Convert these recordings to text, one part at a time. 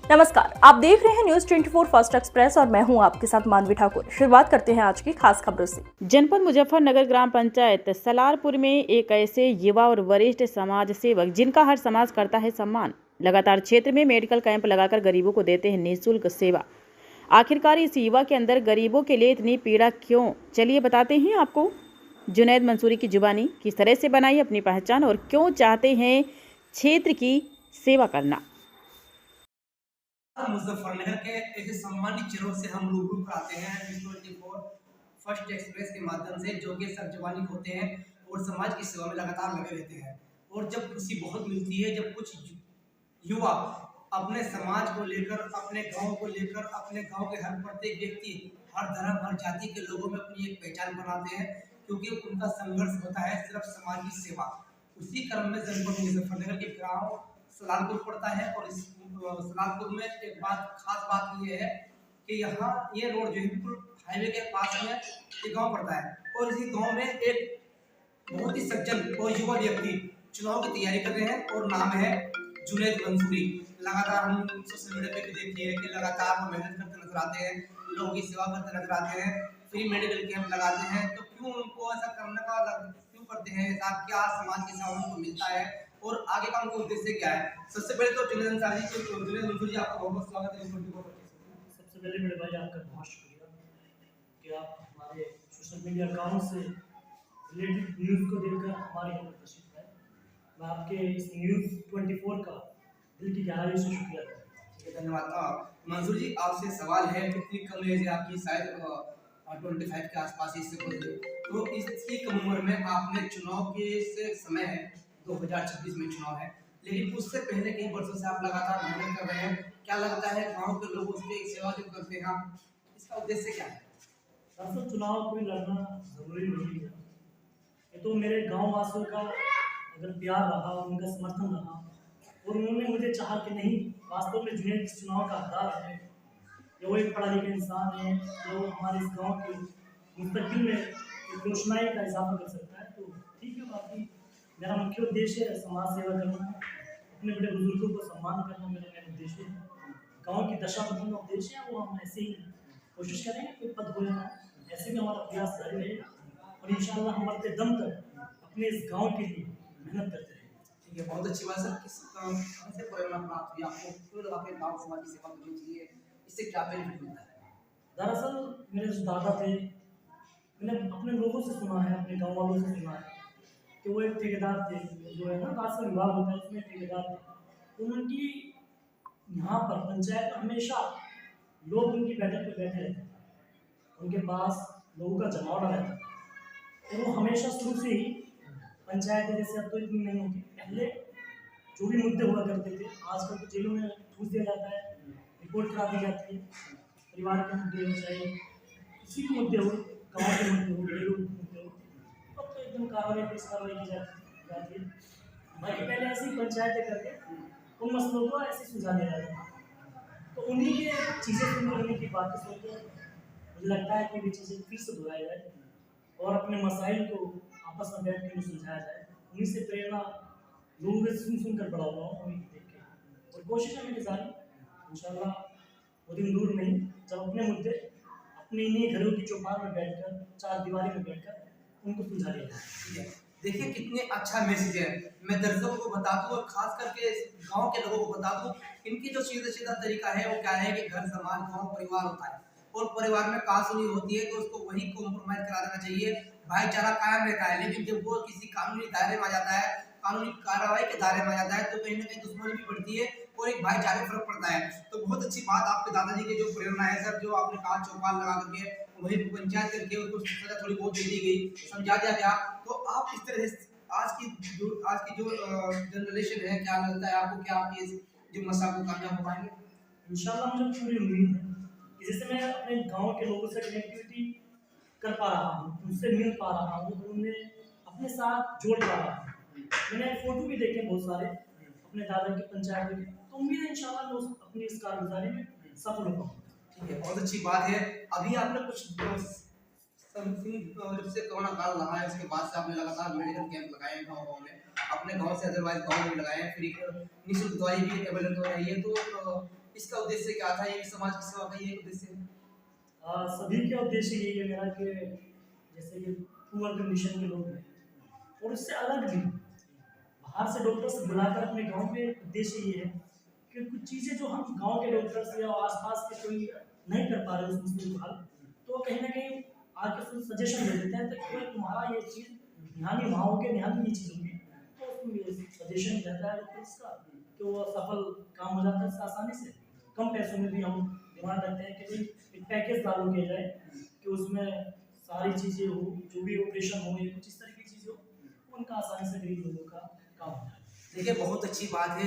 नमस्कार, आप देख रहे हैं न्यूज 24 फास्ट एक्सप्रेस और मैं हूं आपके साथ मानवी ठाकुर। शुरुआत करते हैं आज की खास खबरों से। जनपद मुजफ्फरनगर ग्राम पंचायत सलारपुर में एक ऐसे युवा और वरिष्ठ समाज सेवक जिनका हर समाज करता है सम्मान, लगातार क्षेत्र में मेडिकल कैंप लगाकर गरीबों को देते हैं निःशुल्क सेवा। आखिरकार इस युवा के अंदर गरीबों के लिए इतनी पीड़ा क्यों, चलिए बताते हैं आपको। जुनैद मंसूरी की जुबानी किस तरह से बनाई अपनी पहचान और क्यों चाहते हैं क्षेत्र की सेवा करना। मुजफ्फरनगर के ऐसे सम्मानित चेहरों से हम रूबरू कराते हैं न्यूज़ 24 फर्स्ट एक्सप्रेस के माध्यम से, जो कि सर्वजवानी होते हैं और समाज की सेवा में लगातार लगे रहते हैं। और जब खुशी बहुत मिलती है जब कुछ युवा अपने समाज को लेकर, अपने गांव को लेकर, अपने गांव के हर प्रत्येक व्यक्ति, हर धर्म, हर जाति के लोगों में अपनी एक पहचान बनाते हैं, क्योंकि उनका संघर्ष होता है सिर्फ समाज की सेवा। उसी क्रम में जनपद मुजफ्फरनगर के गाँव सलारपुर पड़ता है और इस सलारपुर में एक खास बात ये है कि यहाँ ये रोड जो है बिल्कुल हाईवे के पास में ये गांव पड़ता है। और इसी गांव में एक बहुत ही सज्जन और युवा व्यक्ति चुनाव की तैयारी कर रहे हैं और नाम है जुनैद मंसूरी। लगातार हम सोशल मीडिया पे भी देखते हैं कि लगातार वो मेहनत करते नजर आते हैं, लोगों की सेवा करते नजर आते हैं, फ्री मेडिकल कैंप लगाते हैं। तो क्यों उनको ऐसा करने का क्यों करते हैं ऐसा, क्या समाज की सेवा उनको मिलता है और आगे का उनका उद्देश्य क्या है? सबसे पहले तो जुनैद मंसूरी जी आपका बहुत बहुत स्वागत है। सबसे पहले मेरे भाई आपका बहुत शुक्रिया कि आप हमारे सोशल मीडिया अकाउंट से रिलेटेड न्यूज़ को देखकर हमारे यहाँ प्रदर्शित है। मैं आपके इस न्यूज़ 24 का दिल की गहराई से शुक्रिया करता हूँ। ठीक है, धन्यवाद। मंसूर जी, आपसे सवाल है, कितनी कम एज है आपकी? शायद 25 के आसपास ही इससे बोलते। तो इतनी कम उम्र में आपने चुनाव के से समय है 2026 में चुनाव है, लेकिन उससे पहले कई वर्षों से आप लगातार मेहनत कर रहे हैं। क्या लगता है गांव के लोग उसके सेवा जो करते हैं, इसका उद्देश्य क्या है? दरअसल चुनाव कोई लड़ना जरूरी नहीं है। ये तो मेरे गांव वासियों का अगर प्यार रहा, उनका समर्थन रहा और उन्होंने मुझे चाहा कि नहीं, वास्तव में जुनैद इस चुनाव का हकदार है, ये वो एक पढ़ा लिखा इंसान है जो हमारे इस गाँव के मुस्तकबिल में एक रोशनाई का इजाफा कर सकता है, तो ठीक है। बाकी मेरा मुख्य उद्देश्य है समाज सेवा करना, अपने बड़े बुजुर्गों को सम्मान करना मेरा मेन उद्देश्य है। गांव की दशा बदलना उद्देश्य है, वो हम ऐसे ही कोशिश करेंगे कोई पद हो जाए, ऐसे भी हमारा प्रयास जारी रहेगा और इंशाअल्लाह हम मरते दम तक अपने इस गांव के लिए मेहनत करते रहेंगे। ठीक है, बहुत अच्छी बात सर। कहाँ से प्रेरणा प्राप्त हुई आपको, क्यों आपके गाँव समाज की सेवा करनी चाहिए, इससे क्या बेनिफिट मिलता है? दरअसल मेरे जो दादा थे, मैंने अपने लोगों से सुना है, अपने गाँव वालों से सुना है कि वो एक ठेकेदार थे, जो है ना राजस्व विभाग होता है उसमें ठेकेदार थे। उनकी यहाँ पर पंचायत में हमेशा लोग उनकी बैठक पे बैठे रहते थे, उनके पास लोगों का जमावड़ा रहता था और वो हमेशा शुरू से ही पंचायत जैसे अब तो इतनी नहीं होती, पहले जो भी मुद्दे हुआ करते थे, आजकल तो जेलों में ठूस दिया जाता है, रिपोर्ट करा दी जाती है, परिवार के मुद्दे हो चाहे किसी भी मुद्दे हो, गाँव के मुद्दे हो, घरेलू मुद्दे हो, तब तो एकदम कार्रवाई पुलिस कार्रवाई की जाती है। बाकी पहले ऐसी पंचायतें करके उन मसलों को ऐसे सुलझा दिया जाता था। तो उन्हीं के चीज़ें सुनकर, उन्हीं की बातें सुनकर मुझे लगता है कि ये चीज़ें फिर से दोहराई जाए और अपने मसाइल को आपस में बैठ कर सुलझाया जाए। उन्हीं से प्रेरणा लोगों के सुनकर बड़ा हुआ हूँ, उन्हीं देख के, और कोशिश है मेरी जारी इंशाअल्लाह वो दिन दूर नहीं जब अपने मुद्दे अपने इन्हीं घरों की चौपाल में बैठकर, चार दीवारी में बैठकर उनको सुलझा लिया जाए। ठीक है, देखिए कितने अच्छा मैसेज है। मैं दर्शकों को बता दूं और खास करके गांव के लोगों को बता दूं, इनकी जो सीधा सीधा तरीका है वो क्या है कि घर, समाज, गांव, परिवार होता है और परिवार में कहासुनी होती है तो उसको वही कॉम्प्रोमाइज करा देना चाहिए, भाईचारा कायम रहता है। लेकिन जब वो किसी कानूनी दायरे में आ जाता है, कानूनी कार्रवाई के दायरे में आ जाता है, तो कहीं ना कहीं दुश्मनी भी बढ़ती है और एक भाईचारे फर्क पड़ता है। तो बहुत अच्छी बात आपके दादाजी की जो प्रेरणा है सर, जो आपने कहा चौपाल लगा करके वही पंचायत करके उसको सजा थोड़ी बहुत दे दी गई, समझा दिया गया। तो आप इस तरह से आज की जो जनरेशन है, क्या लगता है आपको, क्या आपकी जो मसला को कामयाब हो पाएंगे? इंशाअल्लाह मुझे पूरी उम्मीद है कि जैसे मैं अपने गांव के लोगों से कनेक्टिविटी कर पा रहा हूँ, उनसे मिल पा रहा हूँ, उन्हें अपने साथ जोड़ पा रहा हूँ। मैंने फोटो भी देखे बहुत सारे अपने दादा की पंचायत के, तो उम्मीद है इंशाअल्लाह मैं अपनी इस कारगुजारी में सफल हो पाऊँ। ठीक है, बहुत अच्छी बात है। अभी आपने कुछ जब से कोरोना काल रहा है उसके बाद से आपने लगातार मेडिकल कैंप लगाए हैं गाँव में, अपने गाँव से अदरवाइज गाँव में लगाए हैं, फ्री निःशुल्क दवाई भी अवेलेबल हो रही है। तो इसका उद्देश्य क्या था? ये समाज की सेवा का ये उद्देश्य है। सभी का उद्देश्य यही है मेरा कि जैसे कि पुअर कंडीशन के लोग हैं और उससे अलग भी बाहर से डॉक्टर्स बुलाकर अपने गांव में उद्देश्य ये है कि कुछ चीज़ें जो हम गांव के डॉक्टर्स या आसपास के कोई नहीं कर पा रहे उस मुश्किल हाल, तो कहीं ना कहीं आके सजेशन दे देते हैं तो कोई तुम्हारा ये चीज़ ध्यान ही वहाँ होगी, ध्यान ये चीज़ होगी, तो उसमें ये सजेशन रहता है डॉक्टर्स का कि वो सफल काम हो जाता है इससे आसानी से। कम पैसों में भी हम डिमांड रखते हैं कि भाई एक पैकेज लागू किया जाए कि उसमें सारी चीज़ें हो, जो भी ऑपरेशन हो या कुछ इस तरह की चीज़ें हो, उनका आसानी से गरीब लोगों का काम हो जाए। देखिए, बहुत अच्छी बात है।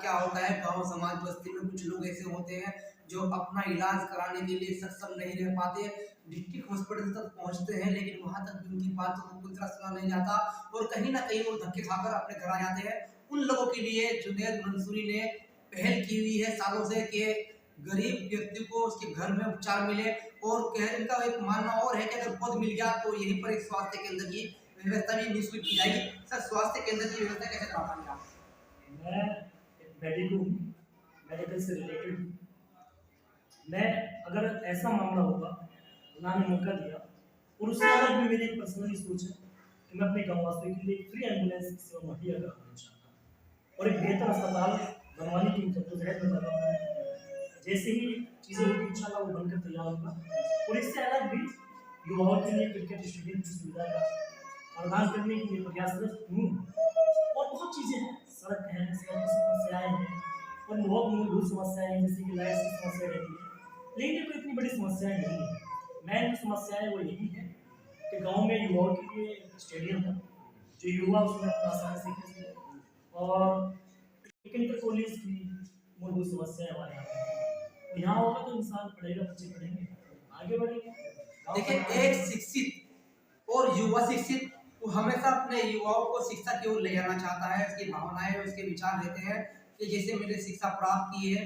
क्या होता है, गांव समाज बस्ती में कुछ लोग ऐसे होते हैं जो अपना इलाज कराने के लिए सक्षम नहीं रह पाते, डिस्ट्रिक्ट हॉस्पिटल तक पहुंचते हैं लेकिन वहां तक भी उनकी बातों को पूरी तरह सुना नहीं जाता और कहीं ना कहीं वो धक्के खाकर अपने घर आ जाते हैं। उन लोगों के लिए जुनैद मंसूरी ने पहल की हुई है सालों से कि गरीब व्यक्ति को उसके घर में उपचार मिले और इनका एक मानना और है कि अगर खुद मिल गया तो यहीं पर एक स्वास्थ्य केंद्र की व्यवस्था भी निःशुल्क की जाएगी। सर, स्वास्थ्य केंद्र की व्यवस्था कैसे करा पाएंगे आप? मैं एक मेडिको हूँ, मेडिकल से रिलेटेड हूँ। मैं अगर ऐसा मामला होगा, अल्लाह ने मौका दिया और उससे अलग भी मेरी एक पर्सनली सोच है कि मैं अपने गाँव वासियों के लिए फ्री एम्बुलेंस की सेवा मुहैया कराऊँ इंशाल्लाह और एक बेहतर अस्पताल बनवाने की जद्दोजहद में लगा हुआ है। जैसे ही चीज़ें होगी इंशाल्लाह वो बनकर तैयार होगा और इससे अलग भी युवाओं के लिए क्रिकेट स्टेडियम की सुविधा का प्रदान करने के लिए प्रयासरत हूँ और बहुत चीज़ें हैं, सड़क हैं, सड़क की समस्याएँ हैं और बहुत मूलभूत समस्याएँ हैं जैसे कि लाइट की समस्या रहती है, लेकिन ये कोई इतनी बड़ी समस्याएँ नहीं है। मेन जो समस्याएँ वो यही है कि गांव में युवाओं के लिए स्टेडियम है जो युवा उसमें अपना आसानी से खेल सके और एक इंटर कॉलेज की मूलभूत समस्याएँ हमारे यहाँ पे हैं। तो यहाँ होगा तो इंसान पढ़ेगा, बच्चे पढ़ेंगे, आगे बढ़ेंगे। देखिए, एक शिक्षित और युवा शिक्षित वो हमेशा अपने युवाओं को शिक्षा की ओर ले जाना चाहता है। उसकी भावनाएं और उसके विचार रहते हैं कि जैसे मैंने शिक्षा प्राप्त की है,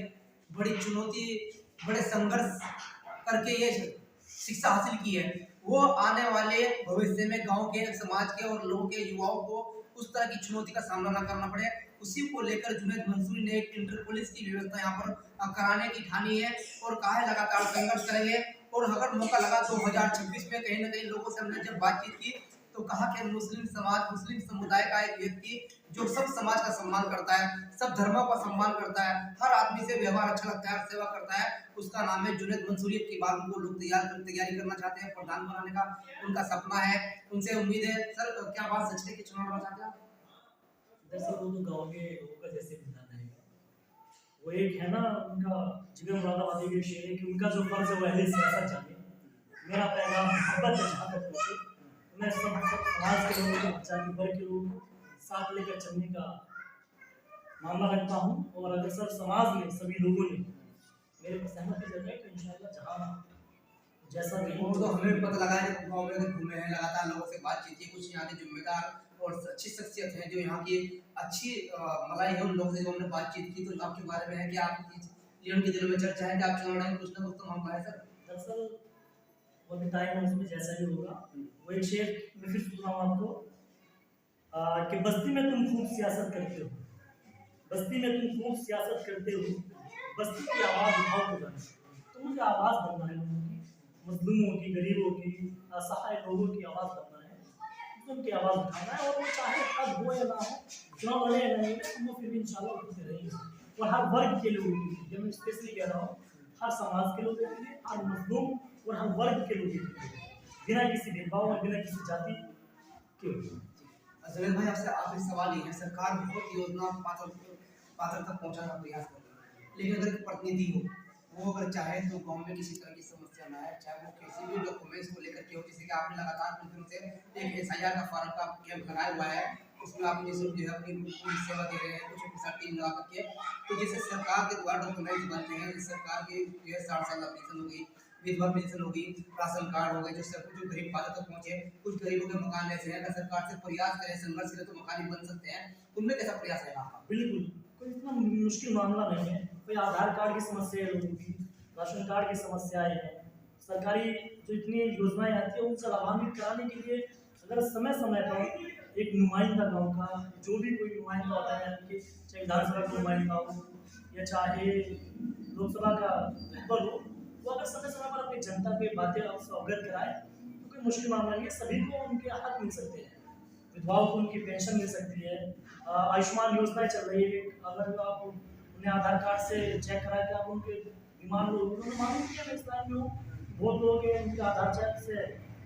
बड़ी चुनौती, बड़े संघर्ष करके ये शिक्षा हासिल की है, वो आने वाले भविष्य में गांव के, समाज के और लोगों के युवाओं को उस तरह की चुनौती का सामना ना करना पड़े। उसी को लेकर जुनैद मंसूरी ने एक इंटर पुलिस की व्यवस्था यहाँ पर कराने की ठानी है और कहा है लगातार संघर्ष करेंगे और अगर मौका लगा 2026 में कहीं ना कहीं लोगों से हमने जब बातचीत की तो कहा कि मुस्लिम समाज, मुस्लिम समुदाय का एक व्यक्ति जो सब समाज का सम्मान करता है, सब धर्मों का सम्मान करता है, हर आदमी से व्यवहार अच्छा लगता है, सेवा करता है, उसका नाम है जुनैद मंसूरी। की बार उनको लोग तैयारी करना चाहते हैं, प्रधान बनाने का उनका सपना है, उनसे उम्मीद है। सर, क्या बात सच है कि चुनाव लड़ना चाहते हैं? दरअसल वो तो गाँव के लोगों का जैसे विधान है, वो एक है ना उनका जिगर मुरादाबादी के शेर है कि उनका जो फर्ज है वो अहले सियासत जाने। मेरा पैगाम मोहब्बत है जहाँ तक पहुँचे, मैं सब समाज के लोगों को, बच्चा के वर्ग के लोगों को साथ लेकर चलने का मामला रखता हूँ और अगर सब समाज में सभी लोगों ने मेरे को सहमति जताई तो इंशाल्लाह जहाँ जैसा भी वो तो हमें भी पता लगा है, गाँव में घूमे हैं, लगातार लोगों से बातचीत की, कुछ यहाँ के जिम्मेदार और अच्छी शख्सियत हैं जो यहाँ की अच्छी मलाई है, उन लोगों से जो हमने बातचीत की तो आपके बारे में है कि आपकी उनके दिल में चर्चा है कि आप चुनाव लड़ेंगे, कुछ ना कुछ तो मामला है। सर, दरअसल वो टाइम है उसमें जैसा भी होगा वो एक शेर मैं फिर सुन रहा हूँ आपको कि बस्ती में तुम खूब सियासत करते हो, बस्ती में तुम खूब सियासत करते हो, बस्ती की आवाज़ उठाओ तो जाने, तो मुझे आवाज़ बनना है लोगों की, मजलूमों की, गरीबों की, असहाय लोगों की आवाज़ बनना है, उनकी आवाज़ उठाना है और वो चाहे अब हो या ना हो, चुनाव लड़े या नहीं लड़े, वो फिर भी इंशाल्लाह उठते रहेंगे। और हर वर्ग के लोगों के लिए, जब मैं स्पेशली कह रहा हूँ, हर समाज के लोगों के लिए, हर मजलूम और हर वर्ग के लोगों के लिए, बिना किसी भेदभाव और बिना किसी जाति के। जवेद भाई, आपसे आखिरी सवाल ये है, सरकार बहुत योजना पात्र तक पहुँचाने का प्रयास कर रही है, लेकिन अगर एक प्रतिनिधि हो, वो अगर चाहे तो गांव में किसी तरह की समस्या ना आए, चाहे वो किसी भी डॉक्यूमेंट्स को लेकर के हो, जैसे कि आपने लगातार कुछ दिन से एक SIR का फॉर्म का कैंप लगाया हुआ है, उसमें आप निःशुल्क जो है अपनी सेवा दे रहे हैं, कुछ अपनी साथ टीम लगा करके, तो जैसे सरकार के द्वारा डॉक्यूमेंट्स बनते हैं, सरकार के जो है 60 साल पेंशन हो गई, विधवा पेंशन होगी, राशन कार्ड हो गए, जो गरीब पात्र तक पहुंचे, कुछ गरीबों के मकान ऐसे हैं, अगर सरकार से प्रयास करें, संघर्ष करें तो मकान बन सकते हैं, उनमें कैसा प्रयास है आपका? बिल्कुल, कोई इतना मुश्किल मामला नहीं है, कोई आधार कार्ड की समस्या है लोगों की, राशन कार्ड की समस्याएं हैं, सरकारी जो इतनी योजनाएं आती है उनसे लाभान्वित कराने के लिए अगर समय समय पर एक नुमाइंदा गाँव का, जो भी कोई नुमाइंदा होता है, चाहे विधानसभा का नुमाइंदा हो या चाहे लोकसभा का मेंबर हो, वो अगर समय समय पर अपनी जनता पे बातें उससे अवगत कराए तो कोई मुश्किल मामला नहीं है। सभी को उनके हक मिल सकते हैं, विधवाओं को उनकी पेंशन मिल सकती है, आयुष्मान योजना चल रही है। अगर आप उन्हें आधार कार्ड से चेक करा के आप उनके बीमार लोग उन्होंने मालूम किया मैं इस लाइन में हूँ, बहुत लोग हैं उनके आधार चेक से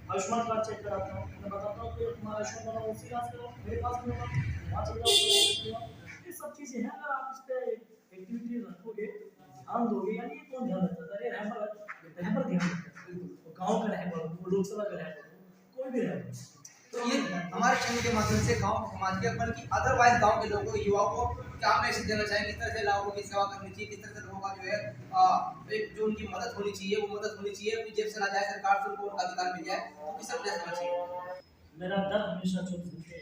आयुष्मान कार्ड चेक कराता हूँ, उन्हें बताता हूँ कि तुम्हारा आयुष्मान बना उसी रात से मेरे पास भी होगा, वहाँ चल जाओ। ये सब चीज़ें हैं, अगर आप इस पर एक्टिविटी रखोगे, ध्यान दोगे, यानी ये कौन ध्यान रखता है? अरे रहबर ध्यान रखता है, वो गाँव का रहबर, वो लोकसभा का रहबर, कोई भी रहबर। तो ये हमारे चैनल के माध्यम से गांव समाज के बल्कि अदरवाइज गांव के लोगों को, युवाओं को क्या मैसेज देना चाहेंगे, किस तरह से लोगों की सेवा करनी चाहिए, किस तरह से लोगों का जो है एक जो उनकी मदद होनी चाहिए वो मदद होनी चाहिए, अपनी जेब से ना जाए, सरकार से उनको अधिकार मिल जाए, तो किस तरह से करना चाहिए? मेरा दर हमेशा 24 घंटे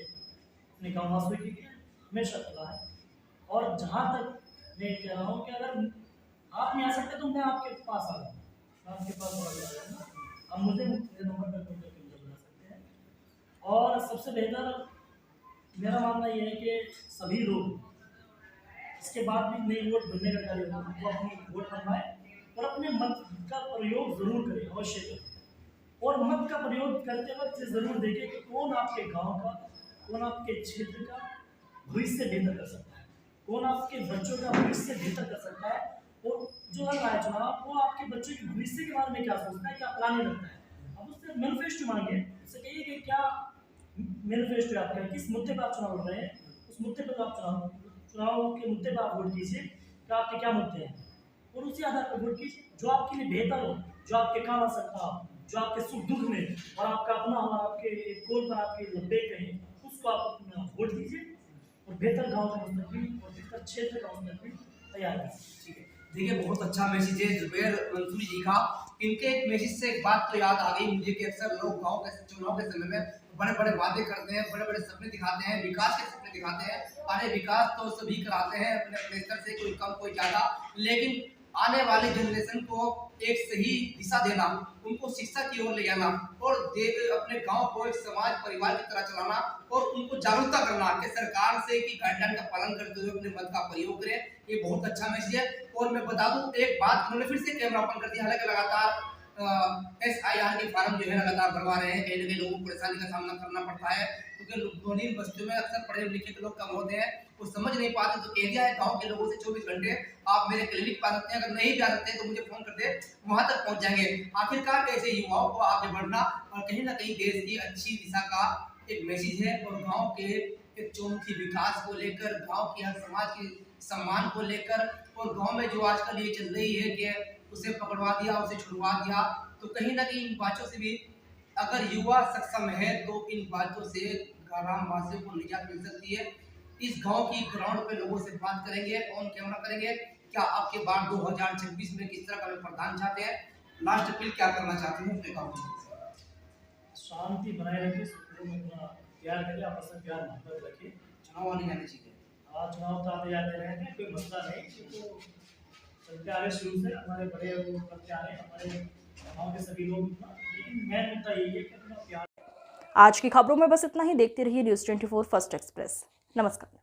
अपने गाँव वासियों के लिए हमेशा खुला है। और जहाँ तक मैं कह रहा हूँ कि अगर आप नहीं आ सकते तो मैं आपके पास आ जाऊँ, मैं आपके पास आ जाऊँगा, आप मुझे मेरे नंबर पर कॉल करके मुझे बुला सकते हैं। और सबसे बेहतर मेरा मानना ये है कि सभी लोग इसके बाद भी नई वोट बनने का कार्य होगा, वो अपनी वोट बनवाएं और अपने मत का प्रयोग जरूर करें, अवश्य करें। और मत का प्रयोग करते वक्त ये जरूर देखें कि कौन आपके गांव का, कौन आपके क्षेत्र का भविष्य बेहतर कर सकता है, कौन आपके बच्चों का भविष्य बेहतर कर सकता है, और जो लड़ रहा है चुनाव वो आपके बच्चों के भविष्य के बारे में क्या सोचता है, क्या प्लानिंग रखता है। अब उससे मैनिफेस्टो मांगे, उससे कहिए कि क्या मैनिफेस्टो है आपका, किस मुद्दे पर आप चुनाव लड़ रहे हैं, उस मुद्दे पर आप चुनाव के मुद्दे पर आप वोट कीजिए कि आपके क्या मुद्दे हैं, और उसी आधार पर वोट कीजिए जो आपके लिए बेहतर हो, जो आपके काम आ सकता हो, जो आपके सुख दुख में और आपका अपना हो, आपके गोल पर आपके लंबे कहें, उसको आप अपना वोट दीजिए और बेहतर गांव का मुस्तकबिल और बेहतर क्षेत्र का मुस्तकबिल तैयार कीजिए। ठीक है, देखिए बहुत अच्छा मैसेज है जुबैर मंसूरी जी का। इनके एक मैसेज से एक बात तो याद आ गई मुझे कि अक्सर लोग गांव के चुनाव के समय में बड़े बड़े वादे करते हैं, बड़े बड़े सपने दिखाते हैं, विकास के सपने दिखाते हैं। अरे विकास तो सभी कराते हैं अपने अपने स्तर से, कोई कम कोई ज्यादा, लेकिन आने वाले जनरेशन को एक सही दिशा देना, उनको शिक्षा की ओर ले जाना और अपने गांव को एक समाज परिवार की तरह चलाना और उनको जागरूकता करना कि सरकार से की गाइडलाइन का पालन करते हुए अपने मत का प्रयोग करें, ये बहुत अच्छा मैसेज है। और मैं बता दूं एक बात, उन्होंने फिर से कैमरा ओपन कर दिया, हालांकि लगातार SIR के फार्म जो है लगातार भरवा रहे हैं, कहीं ना कहीं लोगों को परेशानी का सामना करना पड़ता है क्योंकि ग्रामीण बस्तियों में अक्सर पढ़े लिखे लोग कम होते हैं, वो समझ नहीं पाते। तो एरिया है गांव के लोगों से 24 घंटे आप मेरे क्लिनिक पर आ सकते हैं, अगर नहीं भी आ सकते तो मुझे फोन कर दे, वहां तक पहुंच जाएंगे। आखिरकार ऐसे युवाओं को आगे बढ़ना और कहीं ना कहीं देश की अच्छी दिशा का एक मैसेज है और गांव के एक चौमुखी विकास को लेकर, गांव की हर समाज के सम्मान को लेकर, और गांव में जो आजकल ये चल रही है कि उसे पकड़वा दिया, उसे छुड़वा दिया, तो कहीं ना कहीं इन बातों से भी अगर युवा सक्षम है तो इन बातों से ग्रामवासियों को निजात मिल सकती है। इस गांव की ग्राउंड पे लोगों से बात करेंगे, ऑन कैमरा करेंगे, क्या आपके बार 2026 में किस तरह का प्रधान चाहते हैं, लास्ट अपील क्या करना चाहते हैं अपने गाँव में? शांति बनाए रखिए, सुकून में अपना प्यार करिए, आपस में प्यार मोहब्बत रखिए। चुनाव आने जाने चाहिए, चुनाव तो आते जाते रहते हैं, कोई मसला नहीं, तो चलते आ रहे शुरू से हमारे बड़े वो करते आ रहे हैं, हमारे गाँव के सभी लोग, लेकिन मेन मुद्दा यही है कि अपना प्यार। आज की खबरों में बस इतना ही। देखते रहिए न्यूज़ 24 फर्स्ट एक्सप्रेस। नमस्कार।